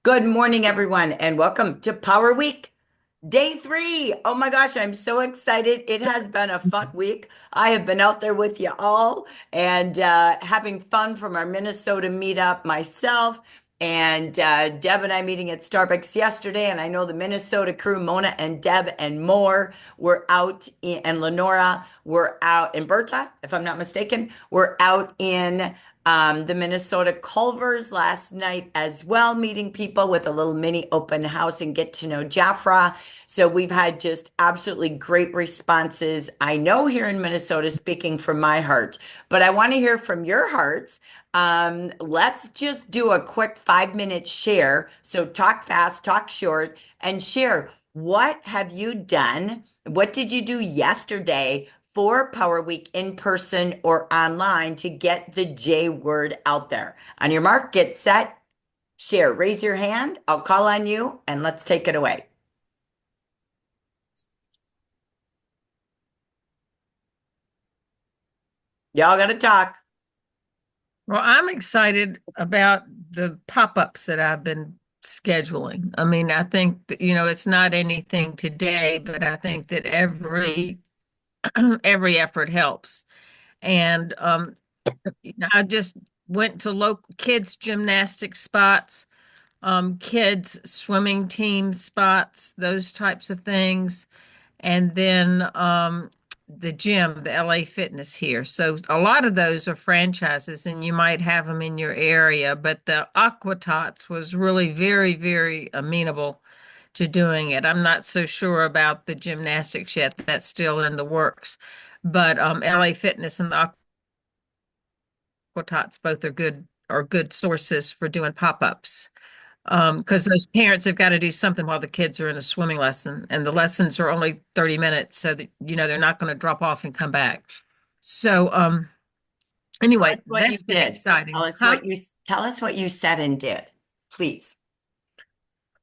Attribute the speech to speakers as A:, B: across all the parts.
A: Good morning, everyone, and welcome to Power Week, day three. Oh my gosh, I'm so excited. It has been a fun week. I have been out there with you all and having fun from our Minnesota meetup myself. And Deb and I meeting at Starbucks yesterday. And I know the Minnesota crew, Mona and Deb and more, were out and Lenora were out, and Berta, if I'm not mistaken, were out in the Minnesota Culvers last night as well, meeting people with a little mini open house and get to know Jafra. So we've had just absolutely great responses. I know here in Minnesota, speaking from my heart, but I want to hear from your hearts. Let's just do a quick 5 minute share. So talk fast, talk short, and share. What have you done? What did you do yesterday for Power Week in person or online to get the J word out there? On your mark, get set, share. Raise your hand. I'll call on you and let's take it away. Y'all got to talk.
B: Well, I'm excited about the pop-ups that I've been scheduling. I mean, I think that, it's not anything today, but I think that every every effort helps. And I just went to local kids gymnastic spots, kids swimming team spots, those types of things. And then the gym, the LA Fitness here. So a lot of those are franchises, and you might have them in your area. But the Aqua Tots was really very, very amenable to doing it. I'm not so sure about the gymnastics yet. That's still in the works. But LA Fitness and the Aqua Tots both are good sources for doing pop-ups. Because those parents have got to do something while the kids are in a swimming lesson, and the lessons are only 30 minutes, so that they're not going to drop off and come back. So,
A: Tell us
B: anyway,
A: what you
B: that's been
A: did. Tell
B: exciting,
A: us
B: huh?
A: what you said and did, please.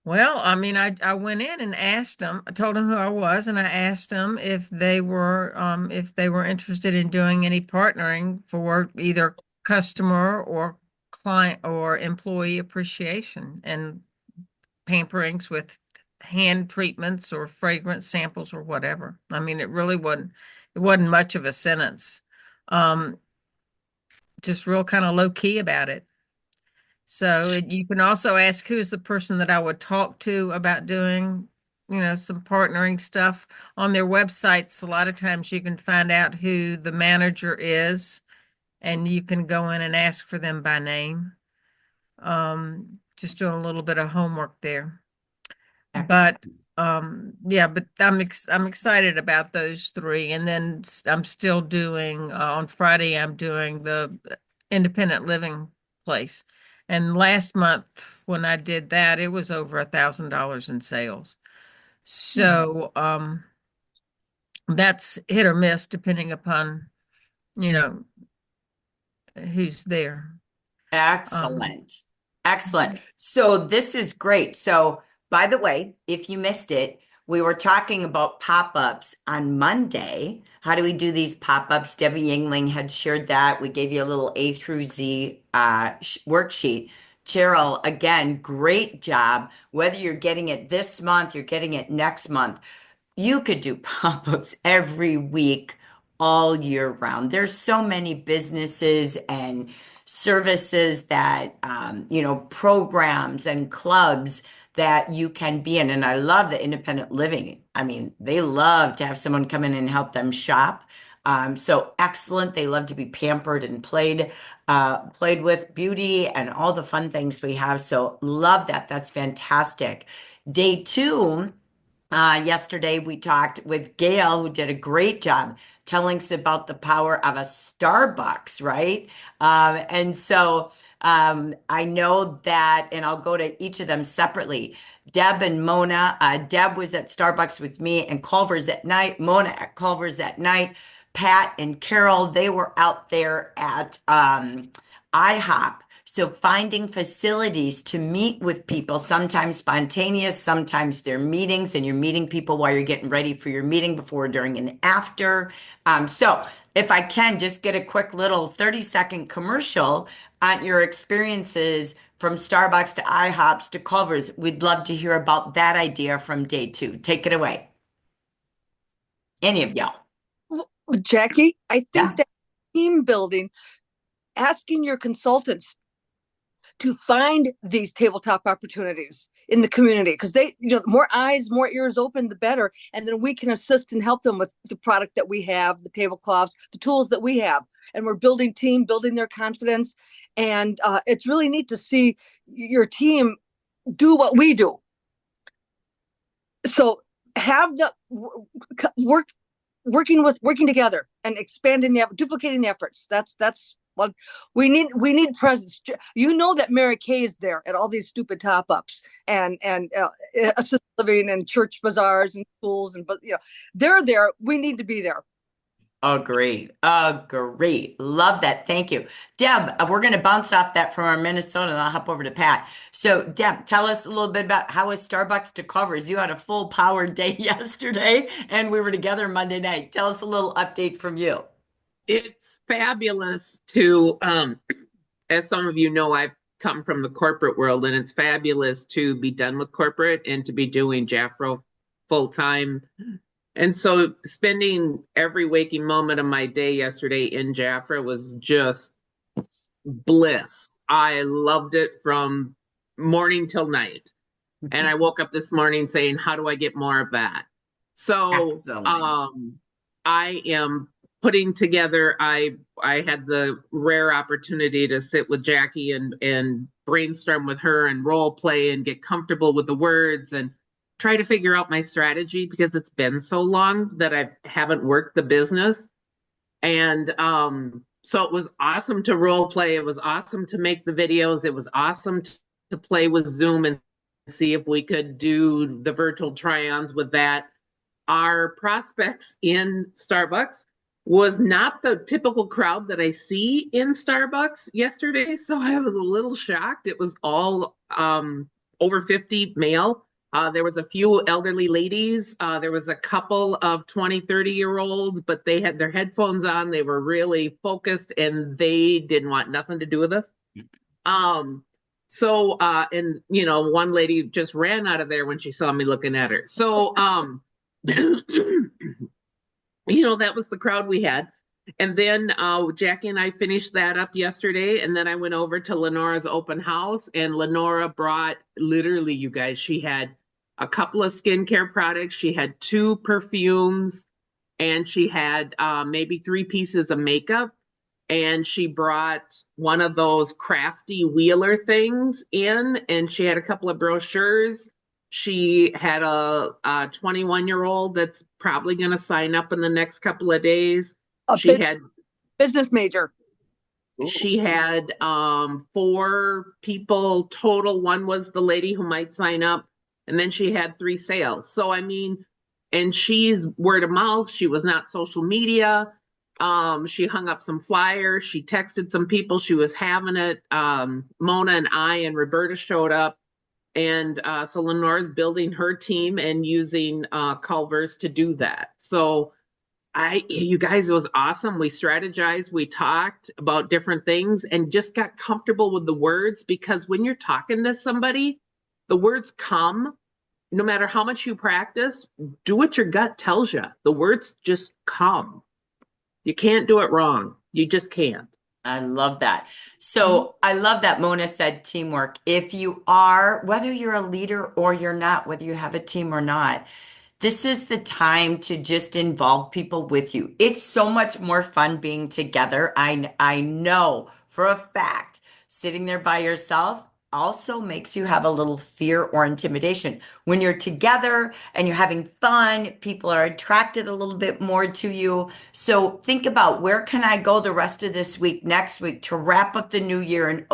B: Well, I mean, I went in and asked them. I told them who I was, and I asked them if they were interested in doing any partnering for either customer or client or employee appreciation and pamperings with hand treatments or fragrance samples or whatever. I mean, it wasn't much of a sentence. Um, just real kind of low key about it. So you can also ask who's the person that I would talk to about doing, some partnering stuff on their websites. A lot of times you can find out who the manager is, and you can go in and ask for them by name. Just doing a little bit of homework there. But
A: Excellent.
B: yeah, but I'm excited about those three. And then I'm still doing on Friday I'm doing the independent living place. And last month when I did that, it was over $1,000 in sales. So that's hit or miss depending upon, you know, who's there. Um
A: Excellent. Excellent. So this is great. So, by the way, if you missed it, we were talking about pop-ups on Monday. How do we do these pop-ups? Debbie Yingling had shared that. We gave you a little A through Z worksheet. Cheryl, again, great job. Whether you're getting it this month, you're getting it next month, you could do pop-ups every week all year round. There's so many businesses and services that programs and clubs that you can be in. And I love the independent living. I mean, they love to have someone come in and help them shop. So excellent. They love to be pampered and played with, beauty and all the fun things we have. So love that. That's fantastic. Day two. Yesterday, we talked with Gail, who did a great job telling us about the power of a Starbucks, right? And so I know that, and I'll go to each of them separately. Deb and Mona. Deb was at Starbucks with me and Culver's at night. Mona at Culver's at night. Pat and Carol, they were out there at IHOP. So finding facilities to meet with people, sometimes spontaneous, sometimes they're meetings, and you're meeting people while you're getting ready for your meeting before, during, and after. So if I can just get a quick little 30-second commercial on your experiences from Starbucks to IHOPs to Culver's. We'd love to hear about that idea from day two. Take it away. Any of y'all.
C: Well, Jackie, I think
A: Yeah.
C: that team building, asking your consultants to find these tabletop opportunities in the community, because the more eyes, more ears open, the better. And then we can assist and help them with the product that we have, the tablecloths, the tools that we have. And we're building team, building their confidence. And it's really neat to see your team do what we do. So have the working together and expanding duplicating the efforts. That's what we need presence. That Mary Kay is there at all these stupid top-ups and assisted living and church bazaars and schools, and they're there. We need to be there.
A: Agree. Agree. Love that. Thank you. Deb, we're going to bounce off that from our Minnesota and I'll hop over to Pat. So, Deb, tell us a little bit about how is Starbucks to Covers? You had a full power day yesterday and we were together Monday night. Tell us a little update from you.
D: It's fabulous to, as some of you know, I've come from the corporate world, and it's fabulous to be done with corporate and to be doing Jaffro full time. And so spending every waking moment of my day yesterday in Jaffra was just bliss. I loved it from morning till night. And I woke up this morning saying, how do I get more of that? So
A: Excellent.
D: I am putting together, I had the rare opportunity to sit with Jackie and brainstorm with her and role play and get comfortable with the words and try to figure out my strategy, because it's been so long that I haven't worked the business. And so it was awesome to role play. It was awesome to make the videos. It was awesome to play with Zoom and see if we could do the virtual try-ons with that. Our prospects in Starbucks was not the typical crowd that I see in Starbucks yesterday. So I was a little shocked. It was all over 50 male. There was a few elderly ladies. There was a couple of 20, 30-year-olds, but they had their headphones on. They were really focused and they didn't want nothing to do with us. And one lady just ran out of there when she saw me looking at her. So, that was the crowd we had. And then Jackie and I finished that up yesterday. And then I went over to Lenora's open house, and Lenora brought, literally, you guys, she had a couple of skincare products. She had 2 perfumes, and she had maybe 3 pieces of makeup. And she brought one of those crafty wheeler things in, and she had a couple of brochures. She had a 21-year-old that's probably going to sign up in the next couple of days.
C: A
D: She had
C: business major.
D: she had 4 people total. One was the lady who might sign up, and then she had 3 sales. So I mean, and she's word of mouth. She was not social media. She hung up some flyers. She texted some people. She was having it. Mona and I and Roberta showed up. And so Lenore's building her team and using Culver's to do that. So you guys, it was awesome. We strategized, we talked about different things and just got comfortable with the words, because when you're talking to somebody, the words come. No matter how much you practice, do what your gut tells you. The words just come. You can't do it wrong. You just can't.
A: I love that. So I love that Mona said teamwork. If you are, whether you're a leader or you're not, whether you have a team or not, this is the time to just involve people with you. It's so much more fun being together. I know for a fact sitting there by yourself also makes you have a little fear or intimidation. When you're together and you're having fun, people are attracted a little bit more to you. So think about, where can I go the rest of this week, next week, to wrap up the new year and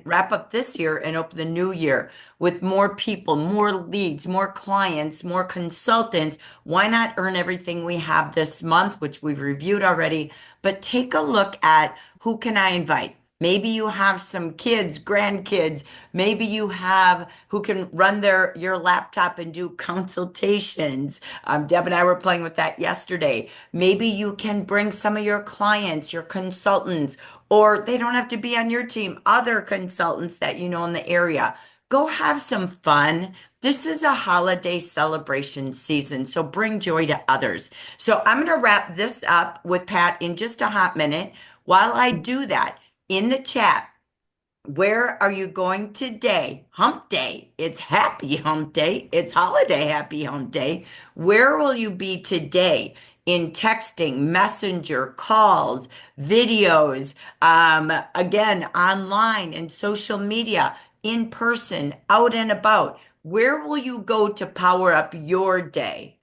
A: wrap up this year and open the new year with more people, more leads, more clients, more consultants. Why not earn everything we have this month, which we've reviewed already, but take a look at who can I invite? Maybe you have some kids, grandkids. Maybe you have who can run your laptop and do consultations. Deb and I were playing with that yesterday. Maybe you can bring some of your clients, your consultants, or they don't have to be on your team, other consultants that you know in the area. Go have some fun. This is a holiday celebration season, so bring joy to others. So I'm going to wrap this up with Pat in just a hot minute. While I do that, in the chat, where are you going today? Hump day. It's happy hump day. It's holiday happy hump day. Where will you be today in texting, messenger, calls, videos, again, online and social media, in person, out and about? Where will you go to power up your day?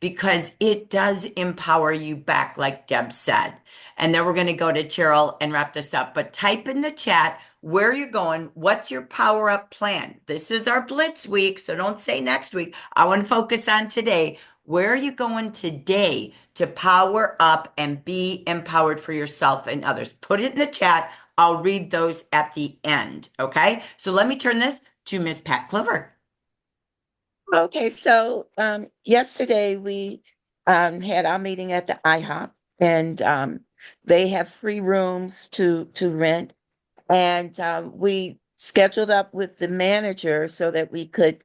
A: Because it does empower you back, like Deb said. And then we're going to go to Cheryl and wrap this up. But type in the chat where you're going. What's your power up plan? This is our Blitz week, so don't say next week. I want to focus on today. Where are you going today to power up and be empowered for yourself and others? Put it in the chat. I'll read those at the end. Okay. So let me turn this to Miss Pat Clover.
E: Okay, so yesterday we had our meeting at the IHOP, and they have free rooms to rent, and we scheduled up with the manager so that we could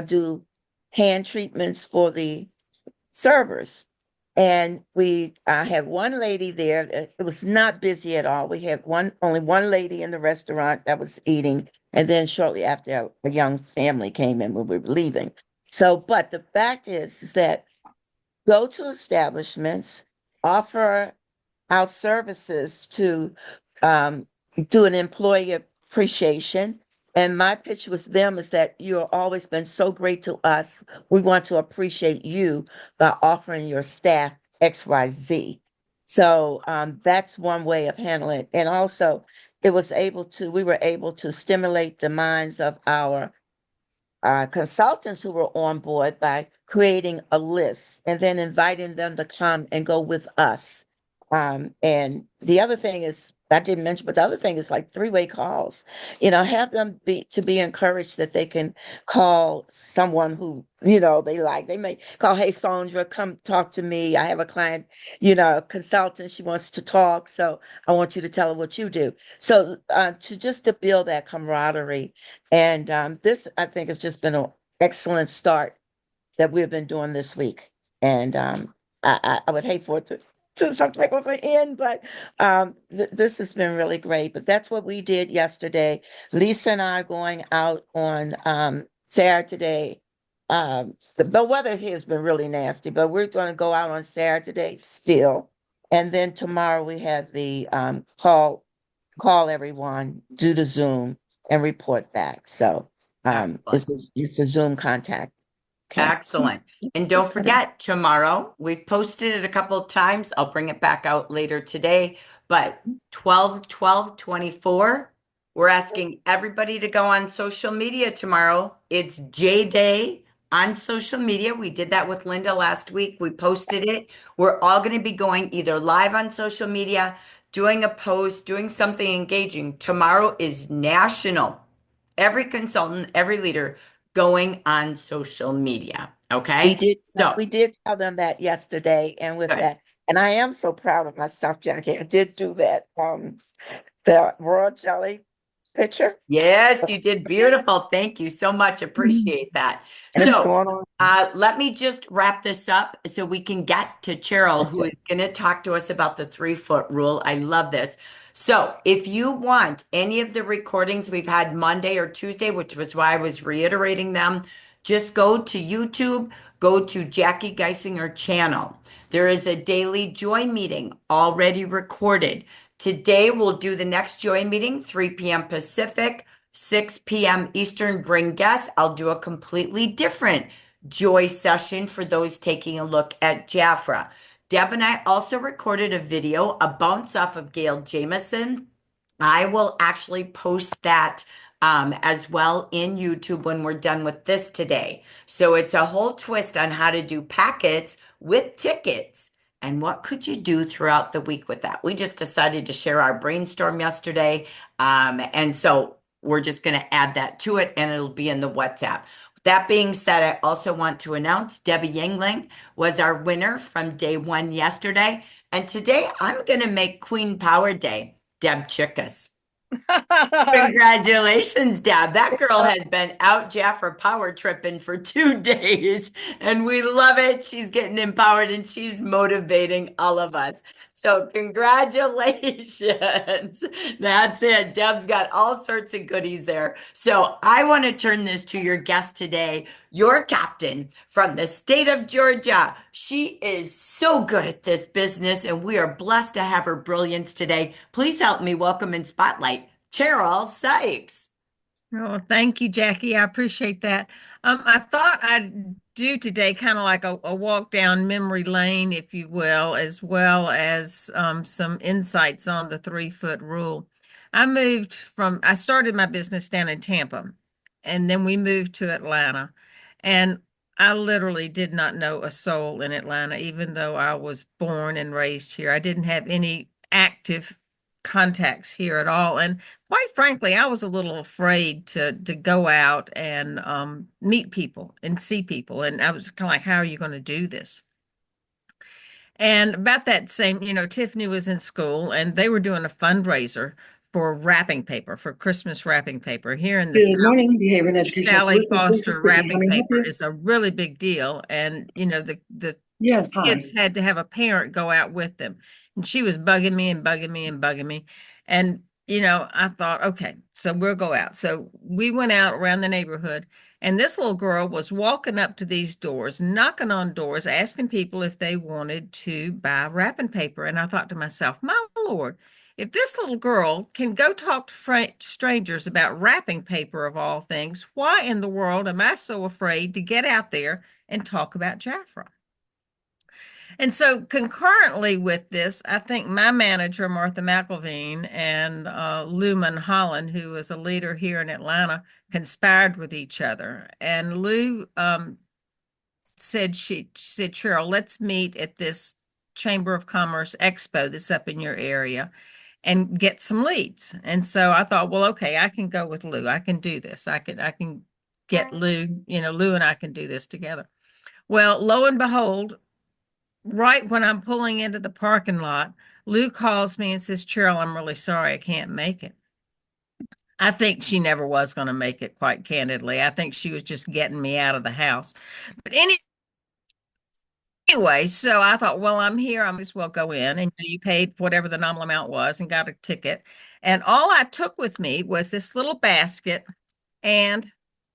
E: do hand treatments for the servers. And we had one lady there. It was not busy at all. We had only one lady in the restaurant that was eating. And then shortly after, a young family came in when we were leaving. So, but the fact is that go to establishments, offer our services to do an employee appreciation. And my pitch with them is that you have always been so great to us. We want to appreciate you by offering your staff XYZ. So that's one way of handling it. And also, we were able to stimulate the minds of our consultants who were on board by creating a list and then inviting them to come and go with us. And the other thing is, I didn't mention, but the other thing is like three-way calls. Have them be encouraged that they can call someone who, they like. They may call, hey, Sandra, come talk to me. I have a client, consultant. She wants to talk. So I want you to tell her what you do. So to build that camaraderie. And this, I think, has just been an excellent start that we've been doing this week. And I would hate for it to some type of an end, but this has been really great. But that's what we did yesterday. Lisa and I are going out on Saturday. The weather here has been really nasty, but we're going to go out on Saturday still. And then tomorrow we have the call everyone, do the Zoom and report back. So it's a Zoom contact. Okay.
A: Excellent. And don't forget, tomorrow, we've posted it a couple of times. I'll bring it back out later today. But 12/12/24, we're asking everybody to go on social media tomorrow. It's J Day on social media. We did that with Linda last week. We posted it. We're all going to be going either live on social media, doing a post, doing something engaging. Tomorrow is national. Every consultant, every leader going on social media. Okay.
E: We did tell them that yesterday, and with
A: good.
E: that, and I am so proud of myself, Jackie. I did do that. The raw jelly picture.
A: Yes, you did beautiful. Thank you so much. Appreciate that.
E: And it's
A: So,
E: going on.
A: let me just wrap this up so we can get to Cheryl,
E: That's
A: who is going to talk to us about the 3-foot rule. I love this. So, if you want any of the recordings we've had Monday or Tuesday, which was why I was reiterating them, just go to YouTube, go to Jackie Geisinger channel. There is a daily joy meeting already recorded. Today, we'll do the next joy meeting, 3 p.m. Pacific, 6 p.m. Eastern. Bring guests. I'll do a completely different joy session for those taking a look at Jafra. Deb and I also recorded a video, a bounce off of Gail Jamieson. I will actually post that as well in YouTube when we're done with this today. So it's a whole twist on how to do packets with tickets. And what could you do throughout the week with that? We just decided to share our brainstorm yesterday. And so we're just going to add that to it, and it'll be in the WhatsApp. That being said, I also want to announce Debbie Yingling was our winner from day one yesterday. And today I'm going to make Queen Power Day Deb Chickus. Congratulations, Deb. That girl has been out Jaffa power tripping for 2 days, and we love it. She's getting empowered and she's motivating all of us. So, congratulations. That's it. Deb's got all sorts of goodies there. So, I want to turn this to your guest today, your captain from the state of Georgia. She is so good at this business, and we are blessed to have her brilliance today. Please help me welcome and spotlight Cheryl Sykes.
B: Oh, thank you, Jackie. I appreciate that. I thought I'd do today kind of like a walk down memory lane, if you will, as well as some insights on the 3-foot rule. I started my business down in Tampa, and then we moved to Atlanta. And I literally did not know a soul in Atlanta, even though I was born and raised here. I didn't have any active contacts here at all. And quite frankly, I was a little afraid to go out and meet people and see people. And I was kind of like, how are you going to do this? And about that same, Tiffany was in school and they were doing a fundraiser for wrapping paper, for Christmas wrapping paper here in the
F: Good
B: South.
F: morning, Behavior and Educational
B: Sally
F: Solutions. This is
B: Foster
F: Brittany. How
B: wrapping
F: may I help
B: paper
F: you?
B: is a really big deal. And, the
F: Yes, hi.
B: kids had to have a parent go out with them. And she was bugging me and bugging me and bugging me. And, I thought, okay, so we'll go out. So we went out around the neighborhood, and this little girl was walking up to these doors, knocking on doors, asking people if they wanted to buy wrapping paper. And I thought to myself, my Lord, if this little girl can go talk to strangers about wrapping paper of all things, why in the world am I so afraid to get out there and talk about Jafra? And so, concurrently with this, I think my manager, Martha McElveen, and Lou Holland, who is a leader here in Atlanta, conspired with each other. And Lou she said, Cheryl, let's meet at this Chamber of Commerce Expo that's up in your area and get some leads. And so I thought, well, okay, I can go with Lou. I can do this. I can get Lou, Lou and I can do this together. Well, lo and behold, right when I'm pulling into the parking lot, Lou calls me and says, Cheryl, I'm really sorry, I can't make it. I think she never was going to make it, quite candidly. I think she was just getting me out of the house. But anyway, so I thought, well, I'm here. I might as well go in. And you paid whatever the nominal amount was and got a ticket. And all I took with me was this little basket and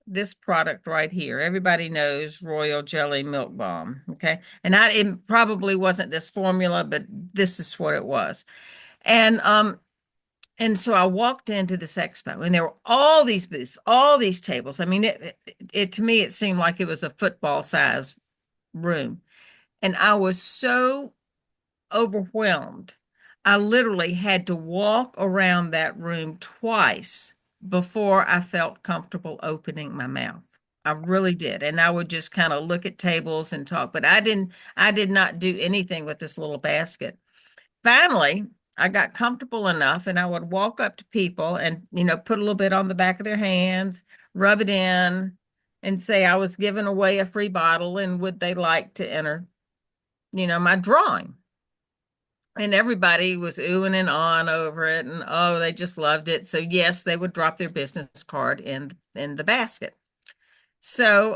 B: this product right here. Everybody knows Royal Jelly Milk Balm. Okay. And it probably wasn't this formula, but this is what it was. And so I walked into this expo and there were all these booths, all these tables. I mean, it to me, it seemed like it was a football size room. And I was so overwhelmed. I literally had to walk around that room twice before I felt comfortable opening my mouth. I really did. And I would just kind of look at tables and talk, but I did not do anything with this little basket. Finally, I got comfortable enough and I would walk up to people and, put a little bit on the back of their hands, rub it in, and say I was giving away a free bottle and would they like to enter, my drawing. And everybody was oohing and on over it, and oh, they just loved it. So yes, they would drop their business card in the basket. So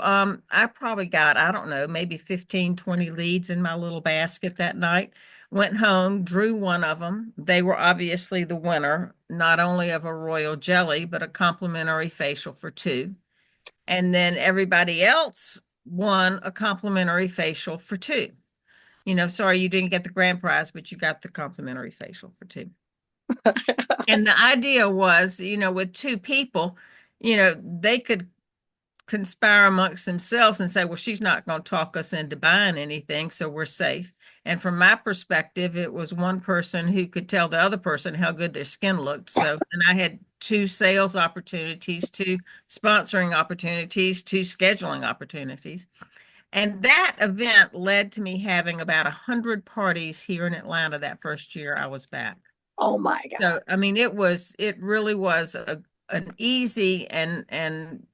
B: I probably got, I don't know, maybe 15, 20 leads in my little basket that night. Went home, drew one of them. They were obviously the winner, not only of a royal jelly, but a complimentary facial for two. And then everybody else won a complimentary facial for two. Sorry, you didn't get the grand prize, but you got the complimentary facial for two. And the idea was, with two people, they could conspire amongst themselves and say, well, she's not going to talk us into buying anything, so we're safe. And from my perspective, it was one person who could tell the other person how good their skin looked. So, and I had two sales opportunities, two sponsoring opportunities, two scheduling opportunities. And that event led to me having about 100 parties here in Atlanta that first year I was back.
C: Oh my God.
B: So, I mean, it really was an easy and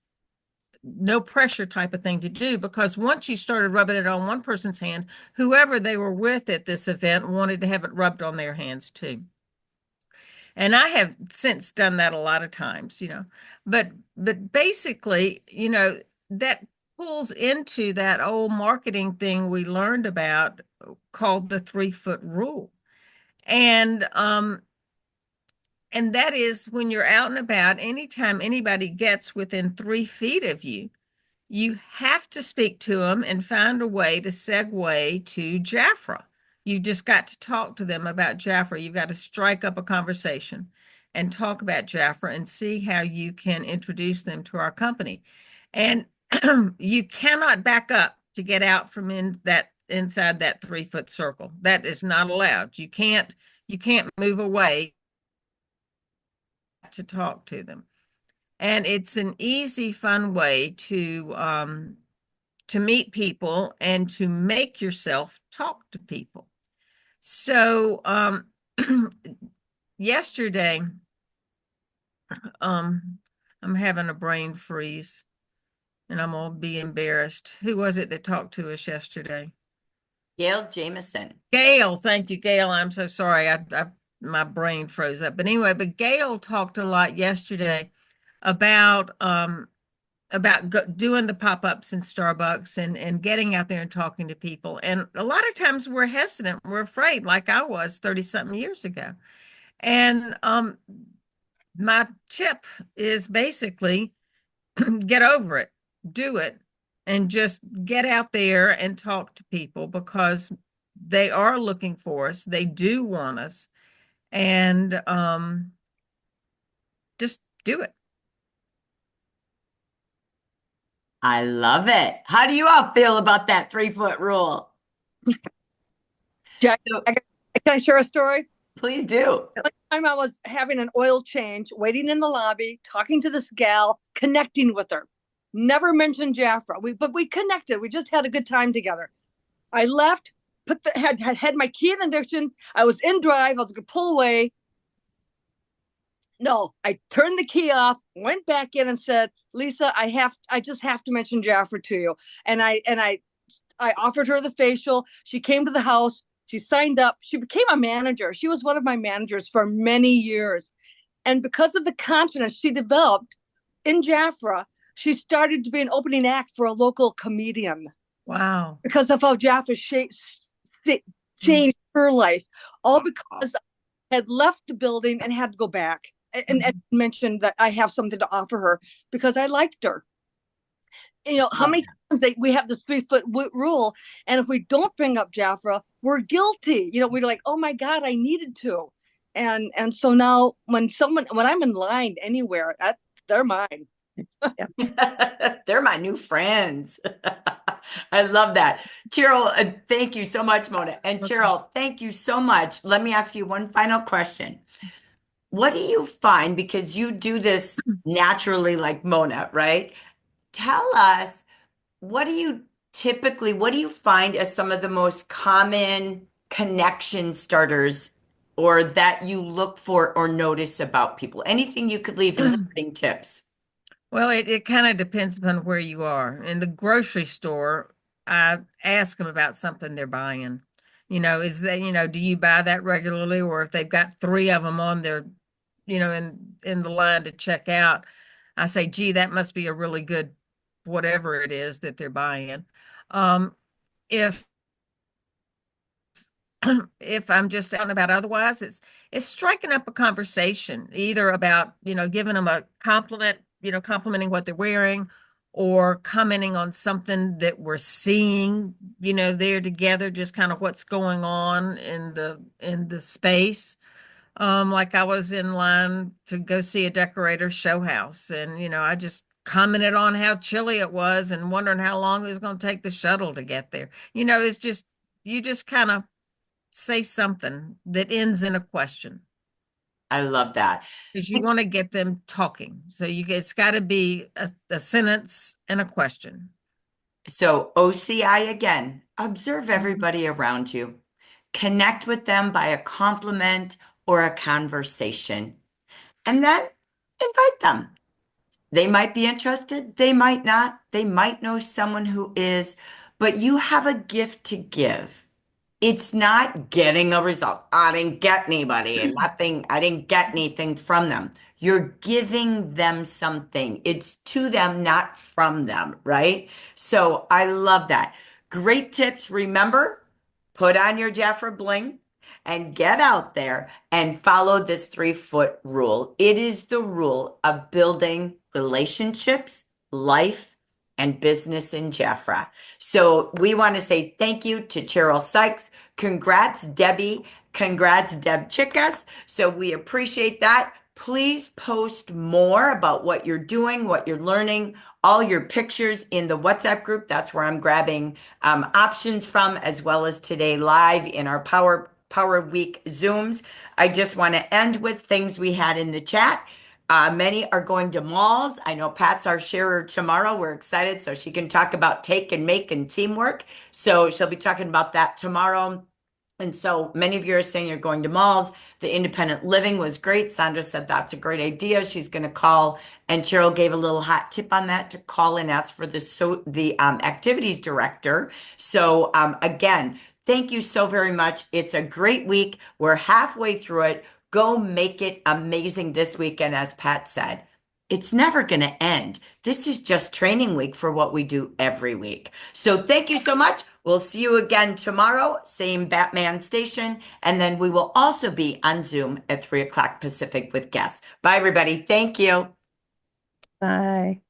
B: no pressure type of thing to do, because once you started rubbing it on one person's hand, whoever they were with at this event wanted to have it rubbed on their hands too. And I have since done that a lot of times, but basically, that pulls into that old marketing thing we learned about called the 3 foot rule. And and that is when you're out and about, anytime anybody gets within 3 feet of you, you have to speak to them and find a way to segue to Jafra. You've just got to talk to them about Jafra. You've got to strike up a conversation and talk about Jafra and see how you can introduce them to our company. And you cannot back up to get out from inside that 3 foot circle. That is not allowed. You can't move away to talk to them. And it's an easy, fun way to meet people and to make yourself talk to people. So yesterday, I'm having a brain freeze and I'm gonna be embarrassed. Who was it that talked to us yesterday?
A: Gail Jameson.
B: Gail, thank you, Gail. I'm so sorry. My brain froze up. But anyway, Gail talked a lot yesterday about doing the pop-ups in Starbucks and getting out there and talking to people. And a lot of times we're hesitant, we're afraid, like I was 30 something years ago. And my tip is basically get over it, do it, and just get out there and talk to people because they are looking for us. They do want us. And just do it.
A: I love it. How do you all feel about that 3 foot rule?
C: Jack,
A: So,
C: can I share a story?
A: please do.
C: One time I was having an oil change, waiting in the lobby, talking to this gal, connecting with her. Never mentioned Jafra. But we connected. We just had a good time together. I left, had my key in ignition. I was in drive. I was gonna pull away. No, I turned the key off, went back in and said, Lisa, I just have to mention Jafra to you. And I offered her the facial. She came to the house. She signed up. She became a manager. She was one of my managers for many years. And because of the confidence she developed in Jafra, she started to be an opening act for a local comedian.
B: Wow.
C: Because of how Jaffa changed her life, all because I had left the building and had to go back and mentioned that I have something to offer her because I liked her. How many times we have this 3 foot rule, and if we don't bring up Jafra, we're guilty. We're like, oh my God, I needed to. And so now when I'm in line anywhere, they're mine.
A: They're my new friends. I love that. Cheryl, thank you so much, Mona. And Cheryl, thank you so much. Let me ask you one final question. What do you find, because you do this naturally like Mona, right? Tell us, what do you find as some of the most common connection starters or that you look for or notice about people? Anything you could leave in parting tips?
B: Well, it kind of depends upon where you are. In the grocery store, I ask them about something they're buying. Is that, do you buy that regularly? Or if they've got three of them on their, in the line to check out, I say, gee, that must be a really good whatever it is that they're buying. If if I'm just out and about otherwise, it's striking up a conversation, either about, giving them a compliment, complimenting what they're wearing, or commenting on something that we're seeing, there together, just kind of what's going on in the space. Like I was in line to go see a decorator show house, and I just commented on how chilly it was and wondering how long it was going to take the shuttle to get there. It's just you just kind of say something that ends in a question
A: I love that.
B: because you want to get them talking. So it's got to be a sentence and a question.
A: So OCI again, observe everybody around you. Connect with them by a compliment or a conversation, and then invite them. They might be interested, they might not, they might know someone who is, but you have a gift to give it's not getting a result. I didn't get anybody and nothing, I didn't get anything from them. You're giving them something. It's to them, not from them, right? So I love that. Great tips. Remember, put on your Jafra bling and get out there and follow this 3-foot rule. It is the rule of building relationships, life, and business in Jafra. So we want to say thank you to Cheryl Sykes. Congrats, Debbie. Congrats, Deb Chickas. So we appreciate that. Please post more about what you're doing, what you're learning, all your pictures in the WhatsApp group. That's where I'm grabbing options from, as well as today live in our Power Week Zooms. I just want to end with things we had in the chat. Many are going to malls. I know Pat's our sharer tomorrow. We're excited so she can talk about take and make and teamwork. So she'll be talking about that tomorrow. And so many of you are saying you're going to malls. The independent living was great. Sandra said that's a great idea. She's going to call, and Cheryl gave a little hot tip on that to call and ask for the activities director. So again, thank you so very much. It's a great week. We're halfway through it. Go make it amazing this weekend, as Pat said. It's never going to end. This is just training week for what we do every week. So thank you so much. We'll see you again tomorrow, same Batman station. And then we will also be on Zoom at 3 o'clock Pacific with guests. Bye, everybody. Thank you.
E: Bye.